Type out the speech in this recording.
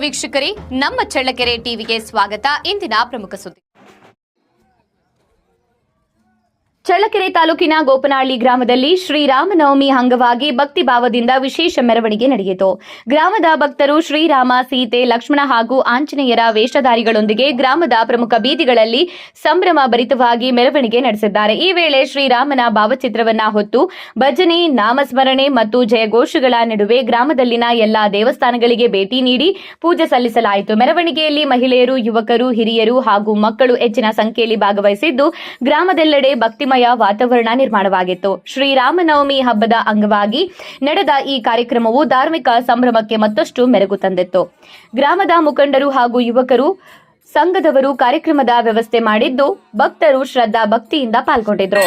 ವೀಕ್ಷಕರೇ, ನಮ್ಮ ಚಳ್ಳಕೆರೆ ಟಿವಿಗೆ ಸ್ವಾಗತ. ಇಂದಿನ ಪ್ರಮುಖ ಸುದ್ದಿ. ಚಳ್ಳಕೆರೆ ತಾಲೂಕಿನ ಗೋಪನಹಳ್ಳಿ ಗ್ರಾಮದಲ್ಲಿ ಶ್ರೀರಾಮನವಮಿ ಅಂಗವಾಗಿ ಭಕ್ತಿ ಭಾವದಿಂದ ವಿಶೇಷ ಮೆರವಣಿಗೆ ನಡೆಯಿತು. ಗ್ರಾಮದ ಭಕ್ತರು ಶ್ರೀರಾಮ, ಸೀತೆ, ಲಕ್ಷ್ಮಣ ಹಾಗೂ ಆಂಜನೇಯರ ವೇಷಧಾರಿಗಳೊಂದಿಗೆ ಗ್ರಾಮದ ಪ್ರಮುಖ ಬೀದಿಗಳಲ್ಲಿ ಸಂಭ್ರಮ ಭರಿತವಾಗಿ ಮೆರವಣಿಗೆ ನಡೆಸಿದ್ದಾರೆ. ಈ ವೇಳೆ ಶ್ರೀರಾಮನ ಭಾವಚಿತ್ರವನ್ನ ಹೊತ್ತು ಭಜನೆ, ನಾಮಸ್ಮರಣೆ ಮತ್ತು ಜಯಘೋಷಗಳ ನಡುವೆ ಗ್ರಾಮದಲ್ಲಿನ ಎಲ್ಲಾ ದೇವಸ್ಥಾನಗಳಿಗೆ ಭೇಟಿ ನೀಡಿ ಪೂಜೆ ಸಲ್ಲಿಸಲಾಯಿತು. ಮೆರವಣಿಗೆಯಲ್ಲಿ ಮಹಿಳೆಯರು, ಯುವಕರು, ಹಿರಿಯರು ಹಾಗೂ ಮಕ್ಕಳು ಹೆಚ್ಚಿನ ಸಂಖ್ಯೆಯಲ್ಲಿ ಭಾಗವಹಿಸಿದ್ದು ಗ್ರಾಮದೆಲ್ಲೆಡೆ ಭಕ್ತಿಮಯ ವಾತಾವರಣ ನಿರ್ಮಾಣವಾಗಿತ್ತು. ಶ್ರೀರಾಮನವಮಿ ಹಬ್ಬದ ಅಂಗವಾಗಿ ನಡೆದ ಈ ಕಾರ್ಯಕ್ರಮವು ಧಾರ್ಮಿಕ ಸಂಭ್ರಮಕ್ಕೆ ಮತ್ತಷ್ಟು ಮೆರುಗು ತಂದಿತ್ತು. ಗ್ರಾಮದ ಮುಖಂಡರು ಹಾಗೂ ಯುವಕರು ಸಂಘದವರು ಕಾರ್ಯಕ್ರಮದ ವ್ಯವಸ್ಥೆ ಮಾಡಿದ್ದು ಭಕ್ತರು ಶ್ರದ್ಧಾ ಭಕ್ತಿಯಿಂದ ಪಾಲ್ಗೊಂಡಿದ್ದರು.